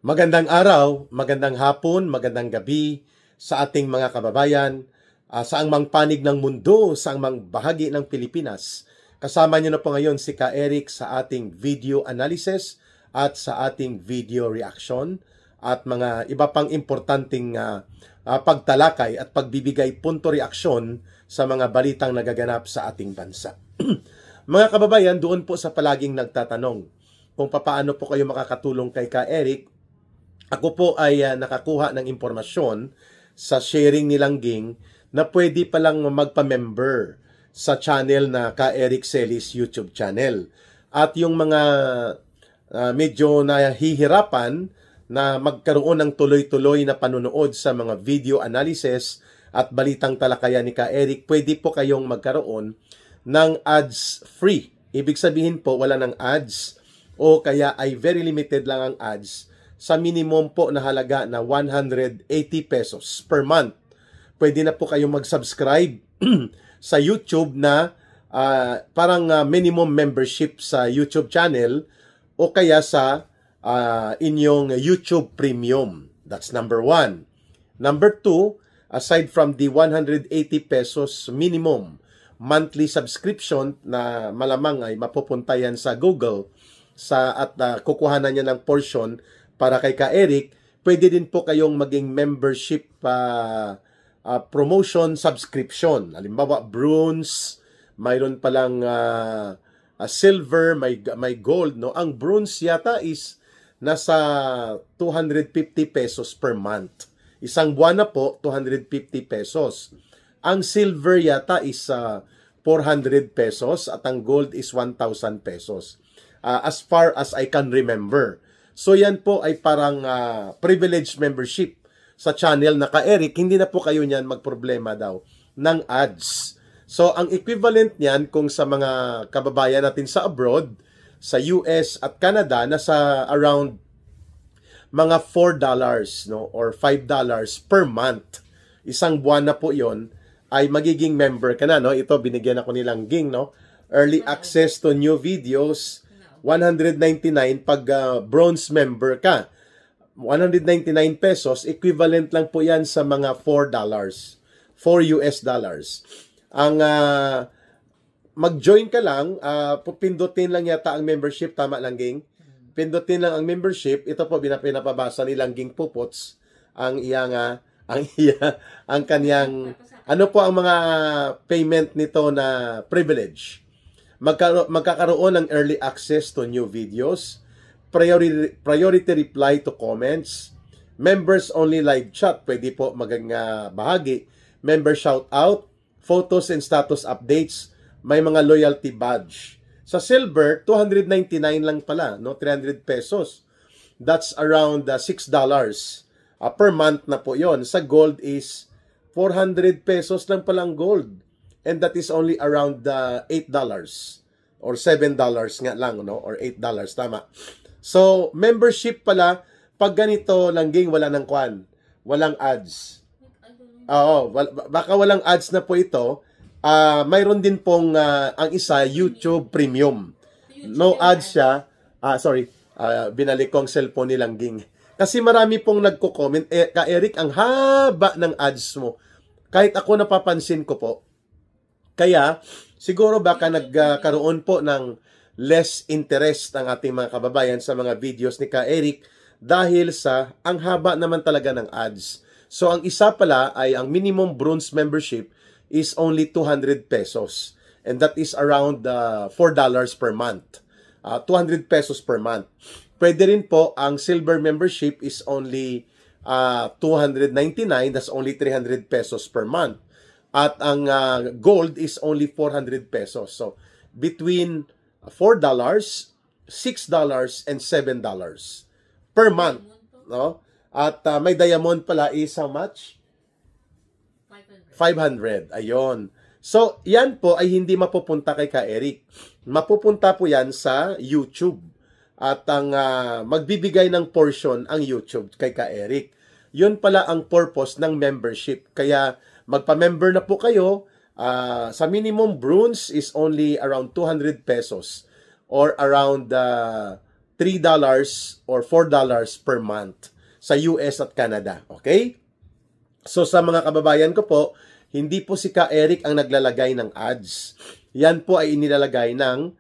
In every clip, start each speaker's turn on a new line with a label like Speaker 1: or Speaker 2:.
Speaker 1: Magandang araw, magandang hapon, magandang gabi sa ating mga kababayan, saang mang panig ng mundo, saang mang bahagi ng Pilipinas. Kasama niyo na po ngayon si Ka Eric sa ating video analysis at sa ating video reaction at mga iba pang importanteng pagtalakay at pagbibigay punto reaksyon sa mga balitang nagaganap sa ating bansa. Mga kababayan, doon po sa palaging nagtatanong kung paano po kayo makakatulong kay Ka Eric. Ako po ay nakakuha ng impormasyon sa sharing ni Langging na pwede palang magpa-member sa channel na Ka Eric Celis YouTube channel. At yung mga medyo nahihirapan na magkaroon ng tuloy-tuloy na panunood sa mga video analysis at balitang talakayan ni Ka Eric, pwede po kayong magkaroon ng ads free. Ibig sabihin po wala ng ads o kaya ay very limited lang ang ads sa minimum po na halaga na 180 pesos per month. Pwede na po kayong mag-subscribe sa YouTube na parang minimum membership sa YouTube channel o kaya sa inyong YouTube Premium. That's number 1. Number 2, aside from the 180 pesos minimum monthly subscription na malamang ay mapupunta yan sa Google at kukuhanan niya ng portion para kay Ka Eric, pwede din po kayong maging membership promotion subscription. Halimbawa, bronze, mayroon palang silver, may gold. No? Ang bronze yata is nasa 250 pesos per month. Isang buwan na po, 250 pesos. Ang silver yata is 400 pesos at ang gold is 1,000 pesos. As far as I can remember. So yan po ay parang privileged membership sa channel na Ka Eric. Hindi na po kayo niyan magproblema daw ng ads. So ang equivalent niyan kung sa mga kababayan natin sa abroad, sa US at Canada, nasa around mga $4 no, or $5 per month. Isang buwan na po yon ay magiging member ka na. No? Ito binigyan ako nilang ging. No? Early access to new videos, 199 pag bronze member ka. 199 pesos, equivalent lang po yan sa mga $4. 4 US dollars. Ang mag-join ka lang, pindutin lang yata ang membership, tama Langging? Pindutin lang ang membership. Ito po pinapabasa ni Langging Pupots ang ang kanyang ano po ang mga payment nito na privilege. Magkakaroon ng early access to new videos, priority reply to comments, members only live chat, pwede po maging bahagi, member shout out, photos and status updates, may mga loyalty badge. Sa silver, 299 lang pala, no? 300 pesos. That's around $6 per month na po yon. Sa gold is 400 pesos lang palang gold. And that is only around $8 or $7 nga lang, no? Or $8, tama. So, membership pala, pag ganito, Langging, wala ng kwan. Walang ads. Oo, baka walang ads na po ito. Mayroon din pong ang isa, YouTube Premium. No ads siya. Binalik ko ang cellphone ni Langging. Kasi marami pong nagko-comment, Ka Eric, ang haba ng ads mo. Kahit ako napapansin ko po. Kaya, siguro baka nagkaroon po ng less interest ang ating mga kababayan sa mga videos ni Ka Eric dahil sa ang haba naman talaga ng ads. So, ang isa pala ay ang minimum bronze membership is only 200 pesos. And that is around $4 per month. 200 pesos per month. Pwede rin po, ang silver membership is only 299. That's only 300 pesos per month. At ang gold is only 400 pesos. So, between $4, $6, and $7 per month. No? At may diamond pala is how much? 500. Ayun. So, yan po ay hindi mapupunta kay Ka Eric. Mapupunta po yan sa YouTube. At ang magbibigay ng portion ang YouTube kay Ka Eric. Yun pala ang purpose ng membership. Kaya magpa-member na po kayo. Sa minimum bronze is only around 200 pesos or around $3 or $4 per month sa US at Canada. Okay? So sa mga kababayan ko po, hindi po si Ka Eric ang naglalagay ng ads. Yan po ay inilalagay ng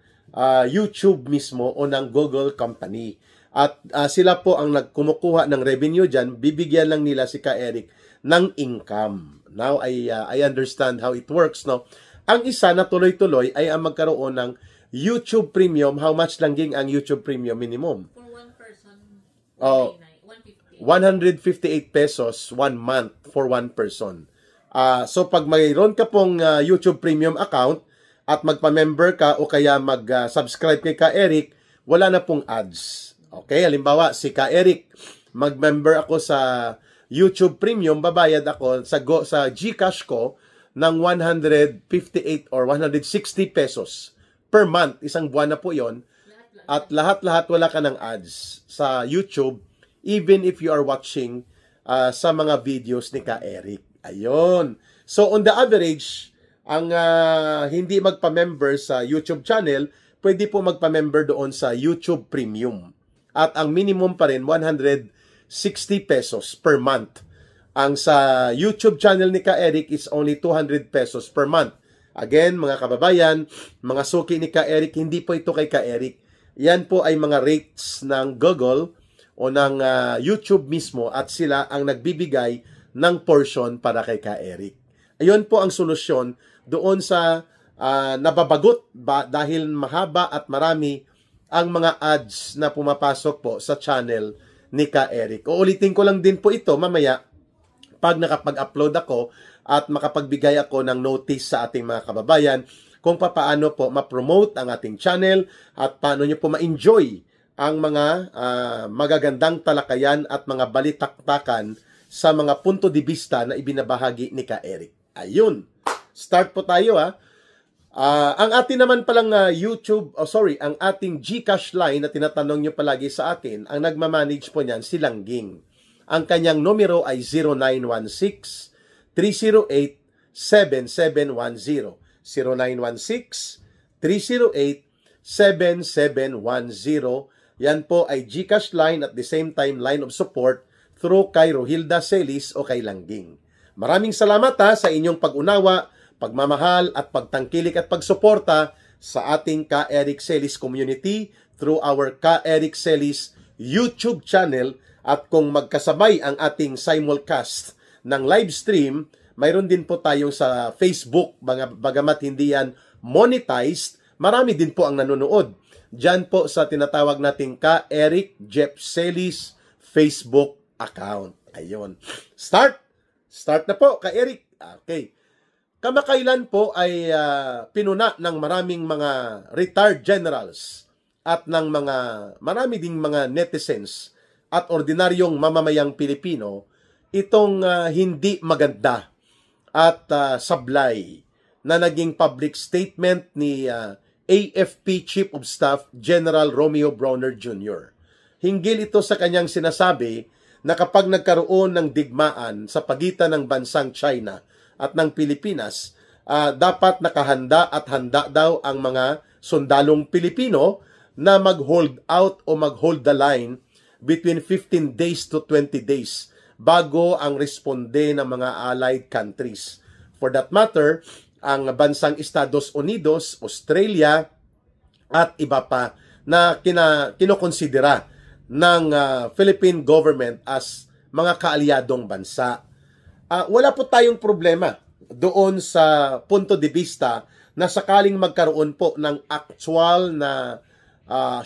Speaker 1: YouTube mismo o ng Google company. At sila po ang kumukuha ng revenue dyan, bibigyan lang nila si Ka Eric ng income. Now, I understand how it works, no? Ang isa na tuloy-tuloy ay ang magkaroon ng YouTube Premium. How much lang ging ang YouTube Premium minimum?
Speaker 2: For one person,
Speaker 1: 158 pesos 1 month for one person. So pag mayroon ka pong YouTube Premium account at magpa-member ka o kaya mag-subscribe kay Ka Eric, wala na pong ads. Okay, halimbawa si Ka Eric, mag-member ako sa YouTube Premium, babayad ako sa GCash ko ng 158 or 160 pesos per month. Isang buwan na po yon. At lahat-lahat wala ka ng ads sa YouTube, even if you are watching sa mga videos ni Ka Eric. Ayun. So, on the average, ang hindi magpa-member sa YouTube channel, pwede po magpa-member doon sa YouTube Premium. At ang minimum pa rin, 160 pesos per month. Ang sa YouTube channel ni Ka Eric is only 200 pesos per month. Again, mga kababayan, mga suki ni Ka Eric, hindi po ito kay Ka Eric. Yan po ay mga rates ng Google o ng YouTube mismo at sila ang nagbibigay ng portion para kay Ka Eric. Ayun po ang solusyon doon sa nababagot dahil mahaba at marami ang mga ads na pumapasok po sa channel ni Ka Eric. Uulitin ko lang din po ito mamaya pag nakapag-upload ako at makapagbigay ako ng notice sa ating mga kababayan kung paano po ma-promote ang ating channel at paano nyo po ma-enjoy ang mga magagandang talakayan at mga balitaktakan sa mga punto de vista na ibinabahagi ni Ka Eric. Ayun. Start po tayo ang ating naman palang ang ating GCash line na tinatanong nyo palagi sa akin, ang nagmamanage po niyan si Langging. Ang kanyang numero ay 0916-308-7710. 0916-308-7710. Yan po ay GCash line at the same time line of support through kay Rohilda Celis o kay Langging. Maraming salamat sa inyong pag-unawa, pagmamahal at pagtangkilik at pagsuporta sa ating Ka Eric Celis community through our Ka Eric Celis YouTube channel. At kung magkasabay ang ating simulcast ng live stream, mayroon din po tayong sa Facebook, bagamat hindi yan monetized, marami din po ang nanonood. Diyan po sa tinatawag nating Ka Eric Jeff Celis Facebook account. Ayun. Start na po, Ka Eric. Okay. Kamakailan po ay pinuna ng maraming mga retired generals at ng marami ding mga netizens at ordinaryong mamamayang Pilipino itong hindi maganda at sablay na naging public statement ni AFP Chief of Staff General Romeo Brawner Jr. Hinggil ito sa kanyang sinasabi na kapag nagkaroon ng digmaan sa pagitan ng bansang China at ng Pilipinas, dapat nakahanda at handa daw ang mga sundalong Pilipino na mag-hold out o mag-hold the line between 15 days to 20 days bago ang responde ng mga allied countries. For that matter, ang bansang Estados Unidos, Australia, at iba pa na kinokonsidera ng Philippine government as mga kaalyadong bansa. Wala po tayong problema doon sa punto de vista na sakaling magkaroon po ng actual na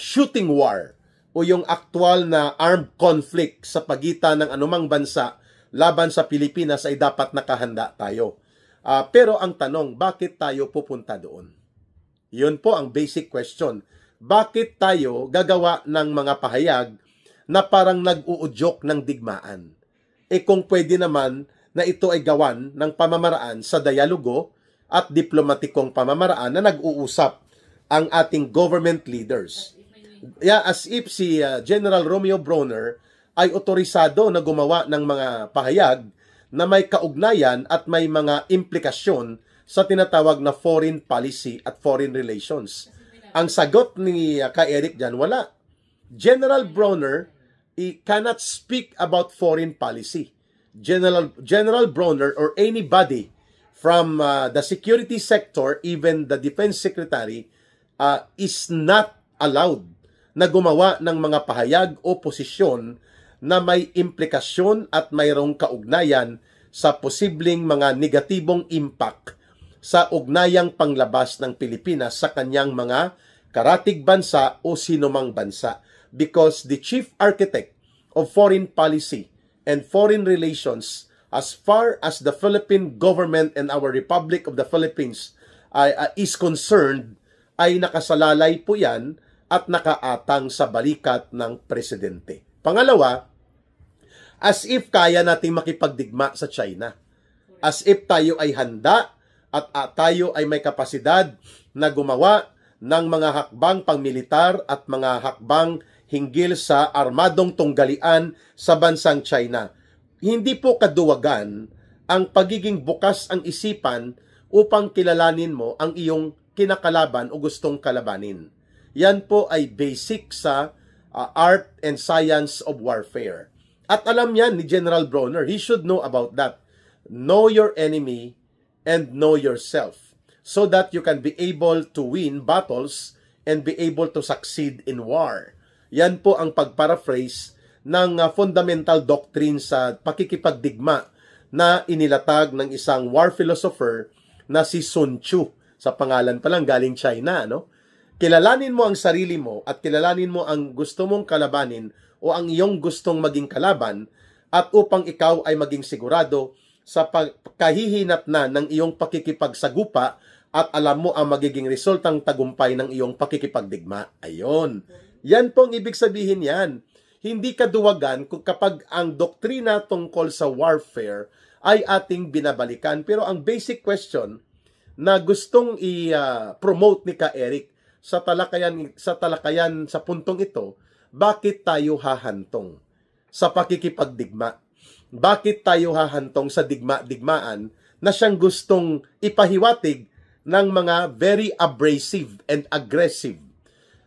Speaker 1: shooting war o yung aktual na armed conflict sa pagitan ng anumang bansa laban sa Pilipinas ay dapat nakahanda tayo. Pero ang tanong, bakit tayo pupunta doon? Yun po ang basic question. Bakit tayo gagawa ng mga pahayag na parang nag-uudyok ng digmaan? Kung pwede naman na ito ay gawan ng pamamaraan sa dialogo at diplomatikong pamamaraan na nag-uusap ang ating government leaders. As if si General Romeo Brawner ay otorisado na gumawa ng mga pahayag na may kaugnayan at may mga implikasyon sa tinatawag na foreign policy at foreign relations. Ang sagot ni Ka Eric dyan, wala. General Bronner cannot speak about foreign policy. General Bronner or anybody from the security sector, even the defense secretary, is not allowed na gumawa ng mga pahayag o posisyon na may implikasyon at mayroong kaugnayan sa posibleng mga negatibong impact sa ugnayang panglabas ng Pilipinas sa kanyang mga karatig bansa o sinumang bansa. Because the chief architect of foreign policy and foreign relations, as far as the Philippine government and our Republic of the Philippines is concerned, ay nakasalalay po yan at nakaatang sa balikat ng presidente. Pangalawa, as if kaya nating makipagdigma sa China. As if tayo ay handa at tayo ay may kapasidad na gumawa ng mga hakbang pangmilitar at mga hakbang hinggil sa armadong tunggalian sa bansang China. Hindi po kaduwagan ang pagiging bukas ang isipan upang kilalanin mo ang iyong kinakalaban o gustong kalabanin. Yan po ay basic sa art and science of warfare. At alam yan ni General Bronner. He should know about that. Know your enemy and know yourself so that you can be able to win battles and be able to succeed in war. Yan po ang pagparaphrase ng fundamental doctrine sa pakikipagdigma na inilatag ng isang war philosopher na si Sun Tzu. Sa pangalan pa lang galing China, no? Kilalanin mo ang sarili mo at kilalanin mo ang gusto mong kalabanin o ang iyong gustong maging kalaban at upang ikaw ay maging sigurado sa pagkahihinatnan ng iyong pakikipagsagupa at alam mo ang magiging resultang tagumpay ng iyong pakikipagdigma. Ayon. Yan pong ibig sabihin yan. Hindi kaduwagan kung kapag ang doktrina tungkol sa warfare ay ating binabalikan. Pero ang basic question na gustong i-promote ni Ka Eric sa talakayan sa puntong ito, bakit tayo hahantong sa pakikipagdigma? Bakit tayo hahantong sa digma-digmaan na siyang gustong ipahiwatig ng mga very abrasive and aggressive?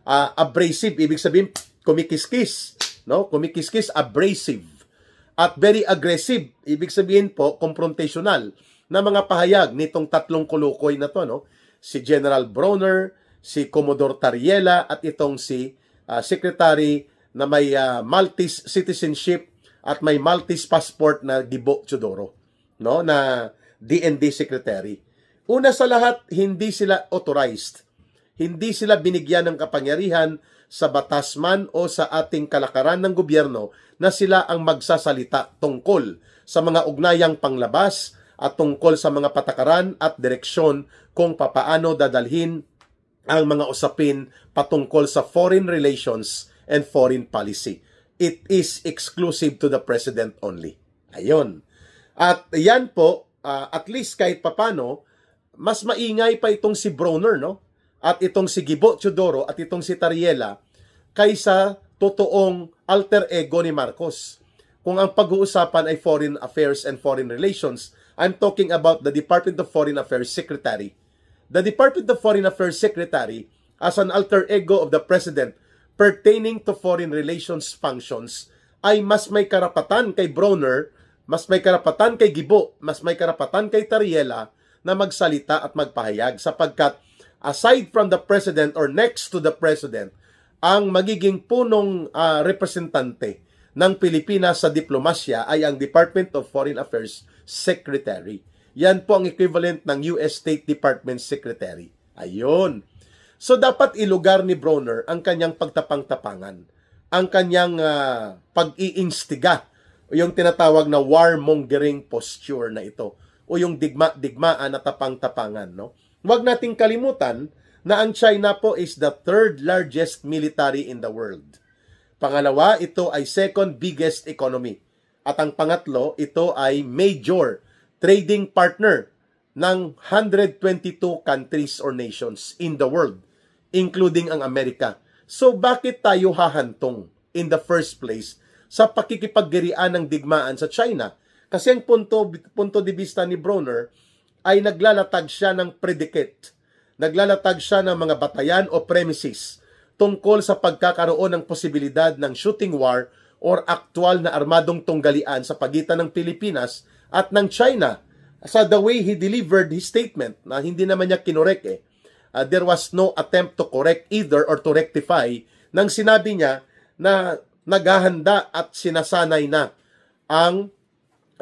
Speaker 1: Abrasive, ibig sabihin, kumikiskis. No? Kumikiskis, abrasive. At very aggressive, ibig sabihin po, confrontational na mga pahayag nitong tatlong kulukoy na to. No? Si General Bronner, si Commodore Tariela at itong si Secretary na may Maltese citizenship at may Maltese passport na Gibo Teodoro, no, na DND Secretary. Una sa lahat, hindi sila authorized. Hindi sila binigyan ng kapangyarihan sa batas man o sa ating kalakaran ng gobyerno na sila ang magsasalita tungkol sa mga ugnayang panglabas at tungkol sa mga patakaran at direksyon kung papaano dadalhin ang mga usapin patungkol sa foreign relations and foreign policy. It is exclusive to the President only. Ayon. At yan po, at least kahit papano, mas maingay pa itong si Bronner, no? At itong si Gibo Teodoro at itong si Tariela kaysa totoong alter ego ni Marcos. Kung ang pag-uusapan ay foreign affairs and foreign relations, I'm talking about the Department of Foreign Affairs Secretary. The Department of Foreign Affairs Secretary, as an alter ego of the President pertaining to foreign relations functions, ay mas may karapatan kay Bronner, mas may karapatan kay Gibo, mas may karapatan kay Tariela na magsalita at magpahayag sapagkat aside from the President or next to the President, ang magiging punong representante ng Pilipinas sa diplomasya ay ang Department of Foreign Affairs Secretary. Yan po ang equivalent ng US State Department Secretary. Ayun. So dapat ilugar ni Bronner ang kanyang pagtapang-tapangan, ang kanyang pag-iinstiga, o yung tinatawag na warmongering posture na ito, o yung digmaan na tapang-tapangan. No? Huwag nating kalimutan na ang China po is the third largest military in the world. Pangalawa, ito ay second biggest economy. At ang pangatlo, ito ay major trading partner ng 122 countries or nations in the world, including ang Amerika. So bakit tayo hahantong in the first place sa pakikipaggirian ng digmaan sa China? Kasi ang punto de vista ni Bronner ay naglalatag siya ng predicate, naglalatag siya ng mga batayan o premises tungkol sa pagkakaroon ng posibilidad ng shooting war or aktwal na armadong tunggalian sa pagitan ng Pilipinas at ng China. Sa the way he delivered his statement, na hindi naman niya kinorek there was no attempt to correct either or to rectify nang sinabi niya na naghahanda at sinasanay na ang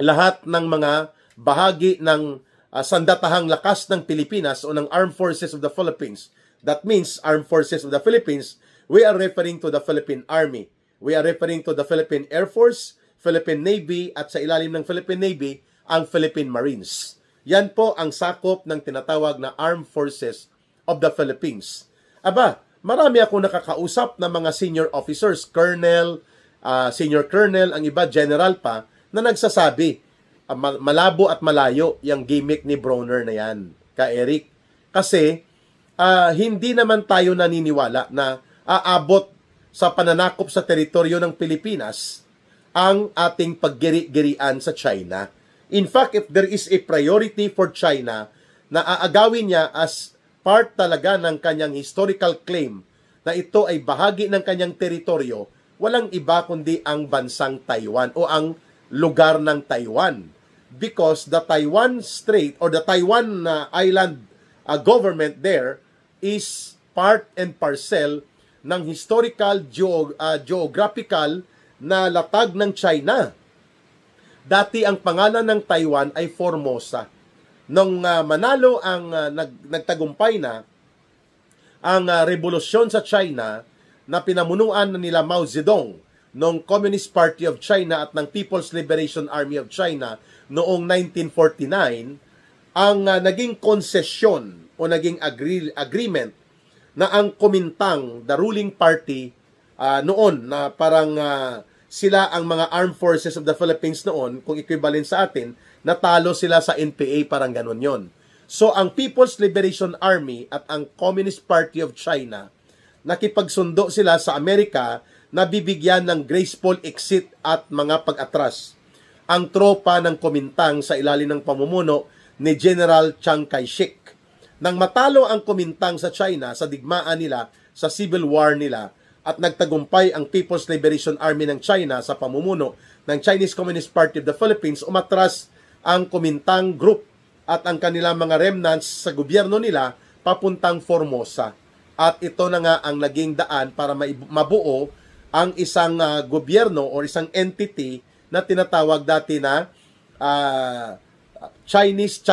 Speaker 1: lahat ng mga bahagi ng sandatahang lakas ng Pilipinas o ng Armed Forces of the Philippines. That means Armed Forces of the Philippines, we are referring to the Philippine Army. We are referring to the Philippine Air Force, Philippine Navy, at sa ilalim ng Philippine Navy, ang Philippine Marines. Yan po ang sakop ng tinatawag na Armed Forces of the Philippines. Aba, marami akong nakakausap na mga senior officers, colonel, senior colonel, ang iba general pa, na nagsasabi, malabo at malayo yung gimmick ni Bronner na yan, ka Eric. Kasi, hindi naman tayo naniniwala na aabot sa pananakop sa teritoryo ng Pilipinas ang ating paggiri-girian sa China. In fact, if there is a priority for China na aagawin niya as part talaga ng kanyang historical claim na ito ay bahagi ng kanyang teritoryo, walang iba kundi ang bansang Taiwan o ang lugar ng Taiwan. Because the Taiwan Strait or the Taiwan island government there is part and parcel ng historical geographical na latag ng China. Dati ang pangalan ng Taiwan ay Formosa. Nung manalo ang nagtagumpay na ang revolusyon sa China na pinamunuan nila Mao Zedong ng Communist Party of China at ng People's Liberation Army of China noong 1949, ang naging konsesyon o naging agreement na ang Kuomintang, the ruling party noon, na parang sila ang mga Armed Forces of the Philippines noon, kung equivalent sa atin, natalo sila sa NPA, parang ganun yon. So, ang People's Liberation Army at ang Communist Party of China, nakipagsundo sila sa Amerika na bibigyan ng graceful exit at mga pag-atras ang tropa ng Kuomintang sa ilalim ng pamumuno ni General Chiang Kai-shek. Nang matalo ang Kuomintang sa China sa digmaan nila, sa civil war nila, at nagtagumpay ang People's Liberation Army ng China sa pamumuno ng Chinese Communist Party of the Philippines, umatras ang Kuomintang Group at ang kanilang mga remnants sa gobyerno nila papuntang Formosa. At ito na nga ang naging daan para mabuo ang isang gobyerno o isang entity na tinatawag dati na Chinese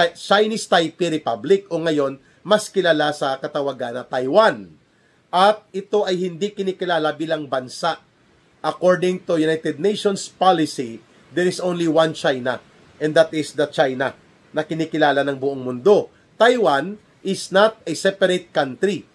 Speaker 1: Taipei Republic o ngayon mas kilala sa katawagan na Taiwan. At ito ay hindi kinikilala bilang bansa. According to United Nations policy, there is only one China, and that is the China na kinikilala ng buong mundo. Taiwan is not a separate country.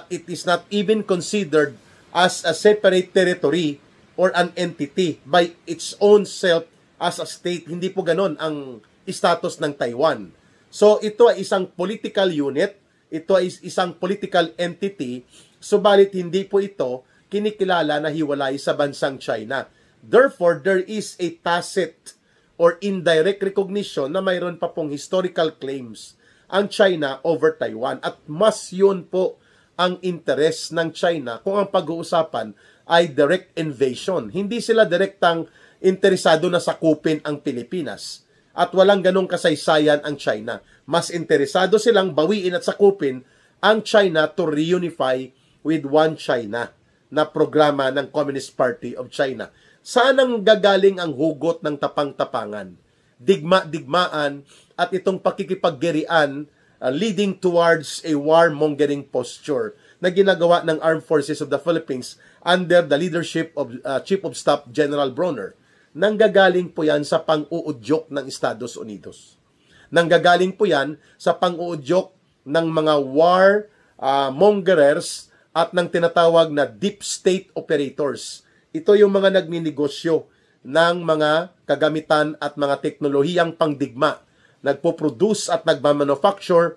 Speaker 1: It is not even considered as a separate territory or an entity by its own self as a state. Hindi po ganon ang status ng Taiwan. So ito ay isang political unit, ito ay isang political entity, subalit hindi po ito kinikilala na hiwalay sa bansang China. Therefore, there is a tacit or indirect recognition na mayroon pa pong historical claims ang China over Taiwan. At mas yun po ang interes ng China kung ang pag-uusapan ay direct invasion. Hindi sila direktang interesado na sakupin ang Pilipinas. At walang ganong kasaysayan ang China. Mas interesado silang bawiin at sakupin ang China to reunify with one China na programa ng Communist Party of China. Saan ang gagaling ang hugot ng tapang-tapangan? Digma-digmaan at itong pakikipaggerian leading towards a warmongering posture na ginagawa ng Armed Forces of the Philippines under the leadership of Chief of Staff General Bronner. Nanggagaling po yan sa pang-uudyok ng Estados Unidos. Nanggagaling po yan sa pang-uudyok ng mga warmongerers at ng tinatawag na deep state operators. Ito yung mga nagninegosyo ng mga kagamitan at mga teknolohiyang pangdigma. Nagpo-produce at nagmamanufacture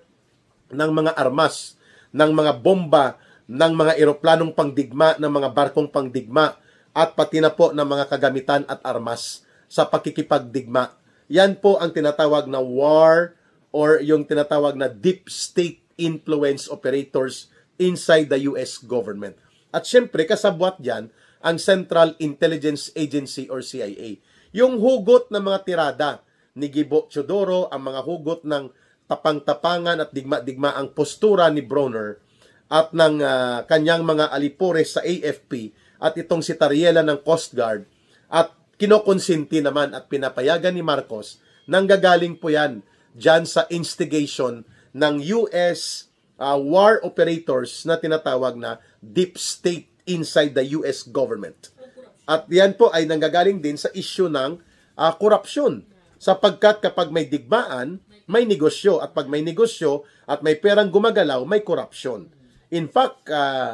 Speaker 1: ng mga armas, ng mga bomba, ng mga eroplanong pangdigma, ng mga barkong pangdigma, at pati na po ng mga kagamitan at armas sa pakikipagdigma. Yan po ang tinatawag na war or yung tinatawag na deep state influence operators inside the US government. At syempre, kasabwat dyan, ang Central Intelligence Agency or CIA. Yung hugot ng mga tirada ni Gibo Teodoro, ang mga hugot ng tapang-tapangan at digma-digma ang postura ni Bronner at ng kanyang mga alipores sa AFP at itong si Tariela ng Coast Guard at kinokonsinti naman at pinapayagan ni Marcos nang gagaling po yan dyan sa instigation ng US war operators na tinatawag na deep state inside the US government. At yan po ay nanggagaling din sa issue ng korupsyon. Sapagkat kapag may digmaan, may negosyo. At pag may negosyo at may perang gumagalaw, may korupsyon. In fact,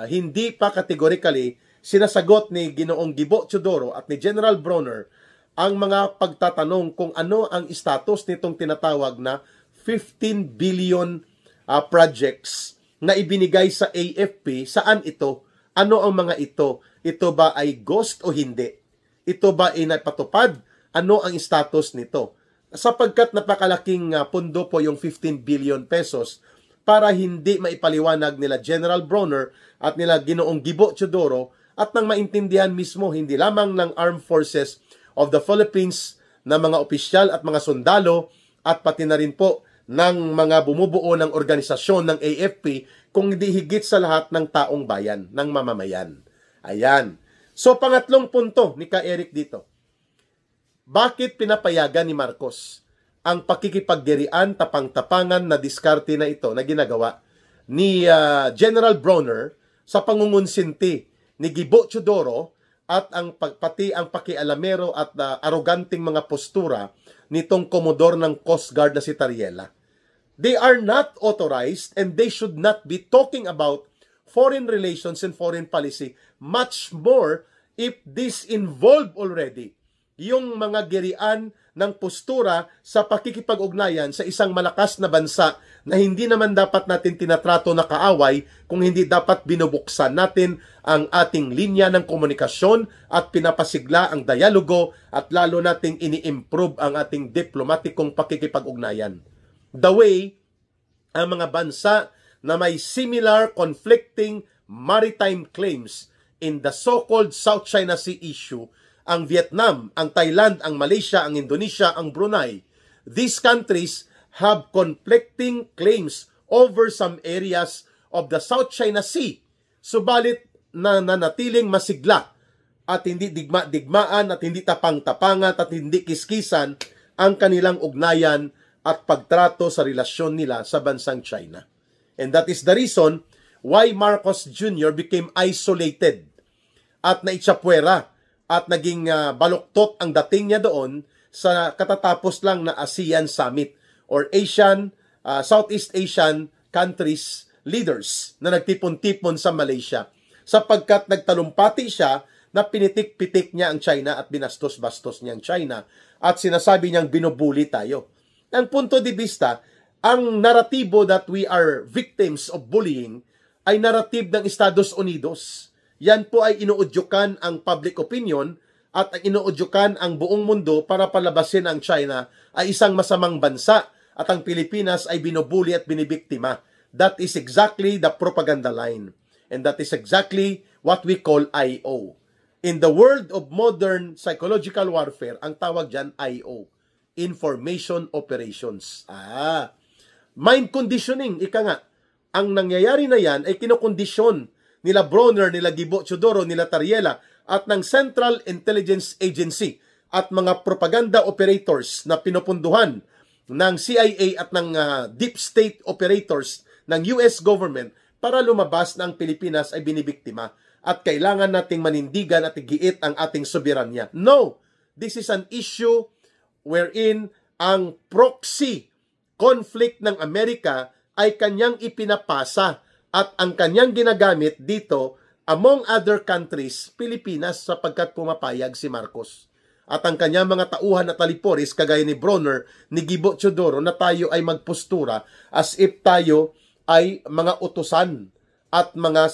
Speaker 1: hindi pa categorically sinasagot ni Ginoong Gibo Teodoro at ni General Bronner ang mga pagtatanong kung ano ang status nitong tinatawag na 15 billion projects na ibinigay sa AFP. Saan ito? Ano ang mga ito? Ito ba ay ghost o hindi? Ito ba ay napatupad? Ano ang status nito? Sapagkat napakalaking pundo po yung 15 billion pesos para hindi maipaliwanag nila General Bronner at nila Ginoong Gibo Teodoro at nang maintindihan mismo hindi lamang ng Armed Forces of the Philippines na mga opisyal at mga sundalo at pati na rin po ng mga bumubuo ng organisasyon ng AFP kung hindi higit sa lahat ng taong bayan, ng mamamayan. Ayan. So, pangatlong punto ni Ka Eric dito. Bakit pinapayagan ni Marcos ang pakikipaggirian, tapang-tapangan na diskarte na ito na ginagawa ni General Bronner sa pangungunsinti ni Gibo Teodoro at pati ang pakialamero at aroganting mga postura nitong komodor ng Coast Guard na si Tariela? They are not authorized and they should not be talking about foreign relations and foreign policy, much more if this involve already yung mga girian ng postura sa pakikipag-ugnayan sa isang malakas na bansa na hindi naman dapat natin tinatrato na kaaway kung hindi dapat binubuksan natin ang ating linya ng komunikasyon at pinapasigla ang dialogo at lalo nating ini-improve ang ating diplomatikong pakikipag-ugnayan. The way ang mga bansa na may similar conflicting maritime claims in the so-called South China Sea issue, ang Vietnam, ang Thailand, ang Malaysia, ang Indonesia, ang Brunei, these countries have conflicting claims over some areas of the South China Sea. Subalit na nanatiling masigla at hindi digmaan at hindi tapang-tapangan at hindi kiskisan ang kanilang ugnayan at pagtrato sa relasyon nila sa bansang China. And that is the reason why Marcos Jr. became isolated at naitsapwera at naging baluktot ang dating niya doon sa katatapos lang na ASEAN Summit or Southeast Asian countries leaders na nagtipon-tipon sa Malaysia sapagkat nagtalumpati siya na pinitik-pitik niya ang China at binastos-bastos niya ang China at sinasabi niyang binubuli tayo. Ang punto de vista, ang naratibo that we are victims of bullying ay narrative ng Estados Unidos. Yan po ay inuudyukan ang public opinion at inuudyukan ang buong mundo para palabasin ang China ay isang masamang bansa at ang Pilipinas ay binubuli at binibiktima. That is exactly the propaganda line. And that is exactly what we call IO. In the world of modern psychological warfare, ang tawag dyan IO. Information Operations. Mind conditioning, ika nga. Ang nangyayari na yan ay kinokondisyon nila Bronner, nila Gibo Teodoro, nila Tariela, at ng Central Intelligence Agency at mga propaganda operators na pinupunduhan ng CIA at ng deep state operators ng US government para lumabas na ang Pilipinas ay binibiktima at kailangan nating manindigan at igiit ang ating soberanya. No! This is an issue wherein ang proxy conflict ng Amerika ay kanyang ipinapasa at ang kanyang ginagamit dito, among other countries, Pilipinas, sapagkat pumapayag si Marcos. At ang kanyang mga tauhan at aliporis, kagaya ni Bronner, ni Gibo Teodoro, na tayo ay magpostura as if tayo ay mga utusan at mga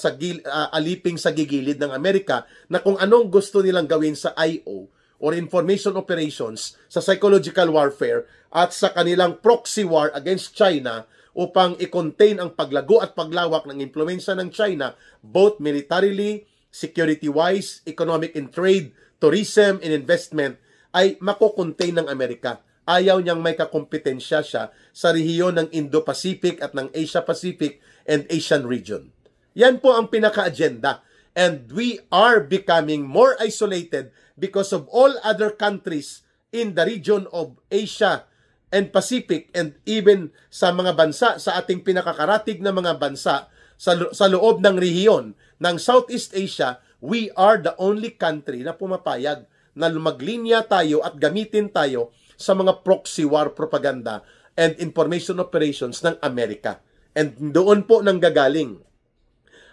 Speaker 1: aliping sa gigilid ng Amerika na kung anong gusto nilang gawin sa IO or information operations, sa psychological warfare at sa kanilang proxy war against China upang i-contain ang paglago at paglawak ng impluwensya ng China both militarily security-wise, economic and trade, tourism and investment, ay makukontain ng Amerika. Ayaw niyang may kakompetensya siya sa rehiyon ng Indo-Pacific at ng Asia-Pacific and Asian region. Yan po ang pinaka-agenda. And we are becoming more isolated because of all other countries in the region of Asia and Pacific, and even sa mga bansa, sa ating pinakakaratig na mga bansa sa loob ng rehiyon ng Southeast Asia, we are the only country na pumapayag na lumaglinya tayo at gamitin tayo sa mga proxy war propaganda and information operations ng Amerika. And doon po nanggagaling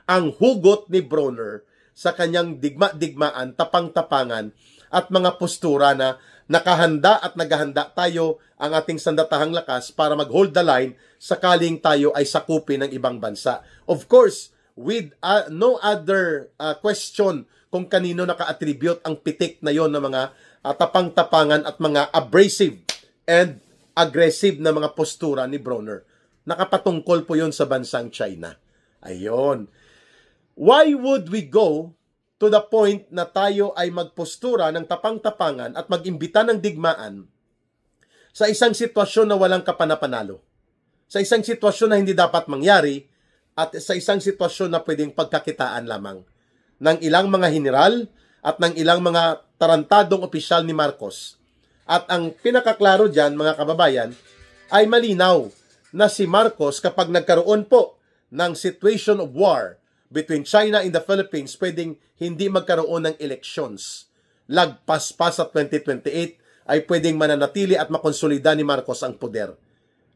Speaker 1: ang hugot ni Bronner sa kanyang digma-digmaan, tapang-tapangan at mga postura na nakahanda at naghahanda tayo ang ating sandatahang lakas para mag-hold the line sakaling tayo ay sakupin ng ibang bansa. Of course, with no other question kung kanino naka-attribute ang pitik na yon ng mga tapang-tapangan at mga abrasive and aggressive na mga postura ni Bronner. Nakapatungkol po yon sa bansang China. Ayon. Why would we go to the point na tayo ay magpostura ng tapang-tapangan at mag-imbita ng digmaan sa isang sitwasyon na walang kapanapanalo? Sa isang sitwasyon na hindi dapat mangyari at sa isang sitwasyon na pwedeng pagkakitaan lamang ng ilang mga general at ng ilang mga tarantadong opisyal ni Marcos. At ang pinakaklaro dyan, mga kababayan, ay malinaw na si Marcos kapag nagkaroon po ng situation of war between China and the Philippines, pwedeng hindi magkaroon ng elections. Lagpas pa sa 2028 ay pwedeng mananatili at makonsolida ni Marcos ang poder.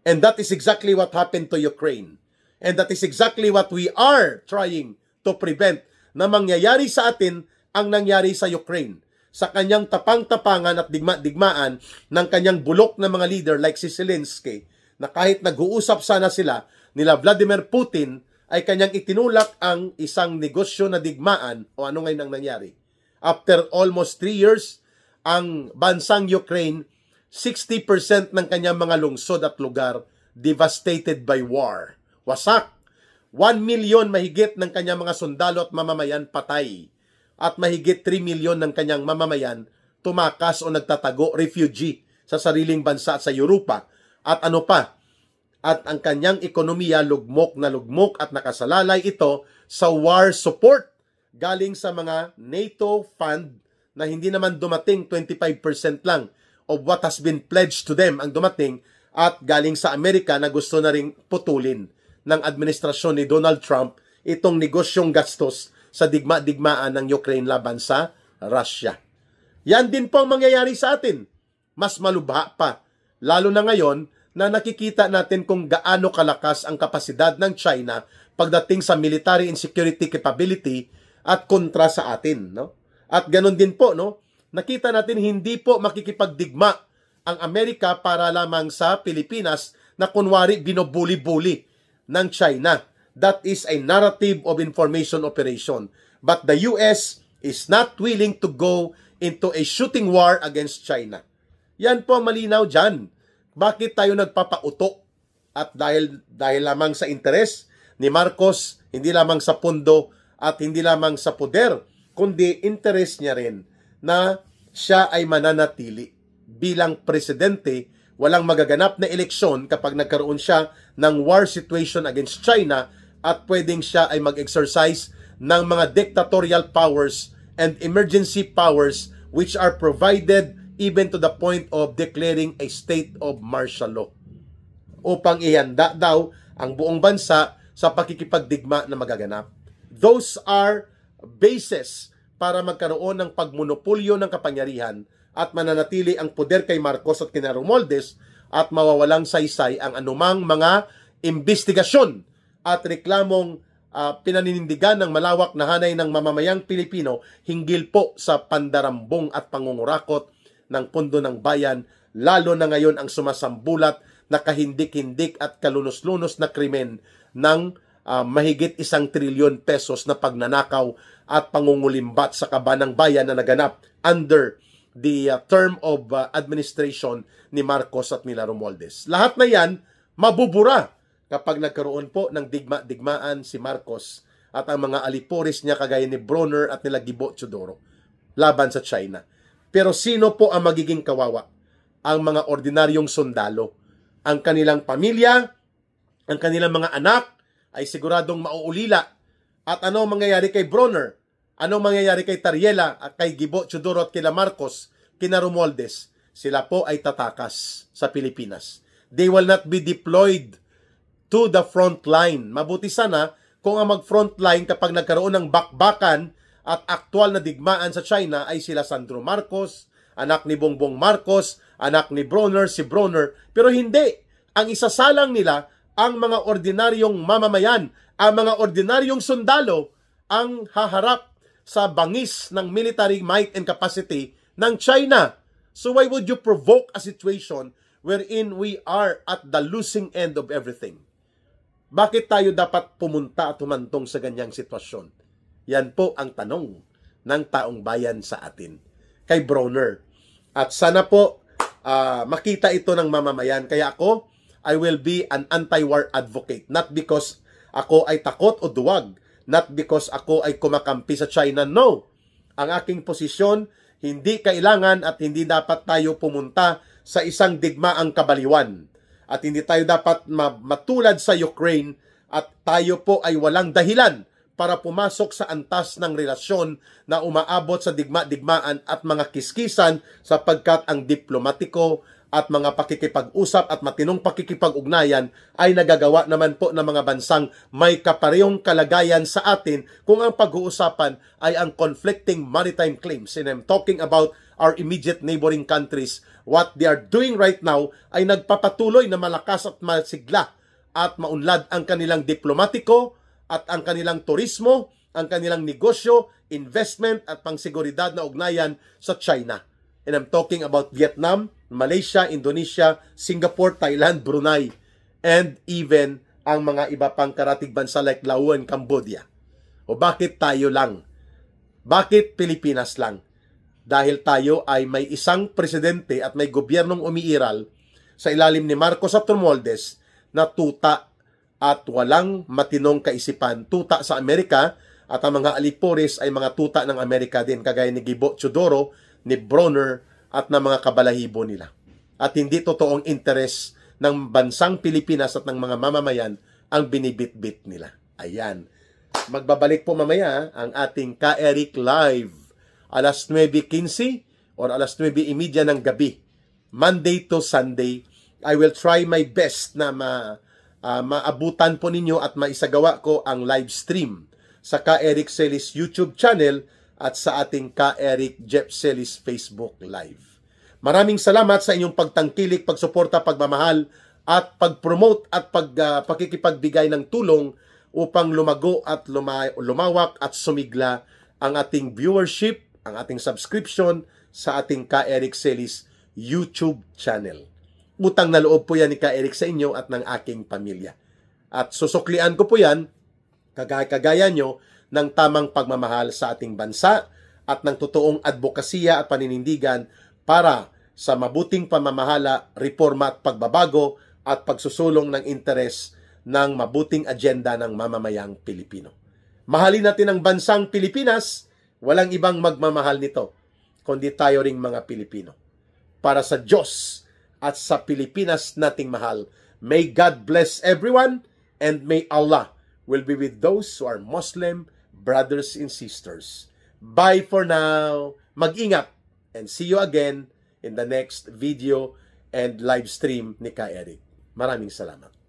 Speaker 1: And that is exactly what happened to Ukraine. And that is exactly what we are trying to prevent na mangyayari sa atin ang nangyari sa Ukraine. Sa kanyang tapang-tapangan at digma-digmaan ng kanyang bulok na mga leader like si Zelensky, na kahit nag-uusap sana sila nila Vladimir Putin, ay kanyang itinulak ang isang negosyo na digmaan o ano ngayon ang nangyari. After almost 3 years, ang bansang Ukraine, 60% ng kanyang mga lungsod at lugar devastated by war. Wasak. 1 million mahigit ng kanyang mga sundalo at mamamayan patay. At mahigit 3 million ng kanyang mamamayan tumakas o nagtatago, refugee sa sariling bansa at sa Europa. At ano pa? At ang kanyang ekonomiya lugmok na lugmok at nakasalalay ito sa war support galing sa mga NATO fund na hindi naman dumating, 25% lang of what has been pledged to them ang dumating, at galing sa Amerika na gusto na ring putulin ng administrasyon ni Donald Trump itong negosyong gastos sa digma-digmaan ng Ukraine laban sa Russia. Yan din po ang mangyayari sa atin. Mas malubha pa, lalo na ngayon na nakikita natin kung gaano kalakas ang kapasidad ng China pagdating sa military and security capability at kontra sa atin, no? At ganun din po, no? Nakita natin hindi po makikipagdigma ang Amerika para lamang sa Pilipinas na kunwari binubuli-buli ng China. That is a narrative of information operation. But the US is not willing to go into a shooting war against China. Yan po malinaw dyan. Bakit tayo nagpapauto? At dahil lamang sa interes ni Marcos, hindi lamang sa pundo at hindi lamang sa poder, kundi interes niya rin na siya ay mananatili bilang presidente. Walang magaganap na eleksyon kapag nagkaroon siya ng war situation against China, at pwedeng siya ay mag-exercise ng mga dictatorial powers and emergency powers which are provided even to the point of declaring a state of martial law upang ihanda daw ang buong bansa sa pakikipagdigma na magaganap. Those are bases para magkaroon ng pagmonopolyo ng kapangyarihan at mananatili ang poder kay Marcos at kina Romualdez, at mawawalang saysay ang anumang mga investigasyon at reklamong pinaninindigan ng malawak na hanay ng mamamayang Pilipino hinggil po sa pandarambong at pangungurakot ng pundo ng bayan, lalo na ngayon ang sumasambulat na kahindik-hindik at kalunos-lunos na krimen ng mahigit 1 trilyon pesos na pagnanakaw at pangungulimbat sa kabanang bayan na naganap under the term of administration ni Marcos at nila Romualdez. Lahat na yan mabubura kapag nagkaroon po ng digma-digmaan si Marcos at ang mga aliporis niya kagaya ni Bronner at nila Gibo Teodoro laban sa China. Pero sino po ang magiging kawawa? Ang mga ordinaryong sundalo. Ang kanilang pamilya, ang kanilang mga anak ay siguradong mauulila. At ano mangyayari kay Bronner? Ano mangyayari kay Tariela at kay Gibo Teodoro at kila Marcos, kina Romualdez? Sila po ay tatakas sa Pilipinas. They will not be deployed to the front line. Mabuti sana kung ang mag-front line kapag nagkaroon ng bakbakan at aktwal na digmaan sa China ay sila Sandro Marcos, anak ni Bongbong Marcos, anak ni Bronner, si Bronner. Pero hindi. Ang isasalang nila ang mga ordinaryong mamamayan, ang mga ordinaryong sundalo ang haharap sa bangis ng military might and capacity ng China. So why would you provoke a situation wherein we are at the losing end of everything? Bakit tayo dapat pumunta at humantong sa ganyang sitwasyon? Yan po ang tanong ng taong bayan sa atin kay Bronner. At sana po makita ito ng mamamayan. Kaya ako, I will be an anti-war advocate. Not because ako ay takot o duwag. Not because ako ay kumakampi sa China. No! Ang aking posisyon, hindi kailangan at hindi dapat tayo pumunta sa isang digmaang kabaliwan. At hindi tayo dapat matulad sa Ukraine at tayo po ay walang dahilan para pumasok sa antas ng relasyon na umaabot sa digma-digmaan at mga kiskisan sapagkat ang diplomatiko at mga pakikipag-usap at matinong pakikipag-ugnayan ay nagagawa naman po ng mga bansang may kaparehong kalagayan sa atin kung ang pag-uusapan ay ang conflicting maritime claims. And I'm talking about our immediate neighboring countries. What they are doing right now ay nagpapatuloy na malakas at masigla at maunlad ang kanilang diplomatiko at ang kanilang turismo, ang kanilang negosyo, investment at pangseguridad na ugnayan sa China. And I'm talking about Vietnam, Malaysia, Indonesia, Singapore, Thailand, Brunei, and even ang mga iba pang karatig bansa like Laos and Cambodia. O bakit tayo lang? Bakit Pilipinas lang? Dahil tayo ay may isang presidente at may gobyernong umiiral sa ilalim ni Marcos at Romualdez na tuta at walang matinong kaisipan. Tuta sa Amerika at ang mga aliporis ay mga tuta ng Amerika din kagaya ni Gibo Teodoro, ni Bronner at ng mga kabalahibo nila. At hindi totoong interes ng bansang Pilipinas at ng mga mamamayan ang binibit-bit nila. Ayan. Magbabalik po mamaya ang ating Ka-Eric Live. Alas 9:15 or alas 9:30 ng gabi. Monday to Sunday. I will try my best na maabutan po ninyo at maisagawa ko ang live stream sa Ka-Eric Celis YouTube channel at sa ating Ka-Eric Jeff Celis Facebook Live. Maraming salamat sa inyong pagtangkilik, pagsuporta, pagmamahal at pag-promote at pakikipagbigay ng tulong upang lumago at lumawak at sumigla ang ating viewership, ang ating subscription sa ating Ka-Eric Celis YouTube channel. Utang na loob po yan ni Ka-Eric sa inyo at ng aking pamilya. At susuklian ko po yan, kagaya nyo, ng tamang pagmamahal sa ating bansa at ng totoong advokasya at paninindigan para sa mabuting pamamahala, reforma at pagbabago at pagsusulong ng interes ng mabuting agenda ng mamamayang Pilipino. Mahalin natin ang bansang Pilipinas, walang ibang magmamahal nito, kundi tayo ring mga Pilipino. Para sa Diyos at sa Pilipinas nating mahal, may God bless everyone and may Allah will be with those who are Muslim brothers and sisters. Bye for now. Mag-ingat and see you again in the next video and live stream ni Ka-Eric. Maraming salamat.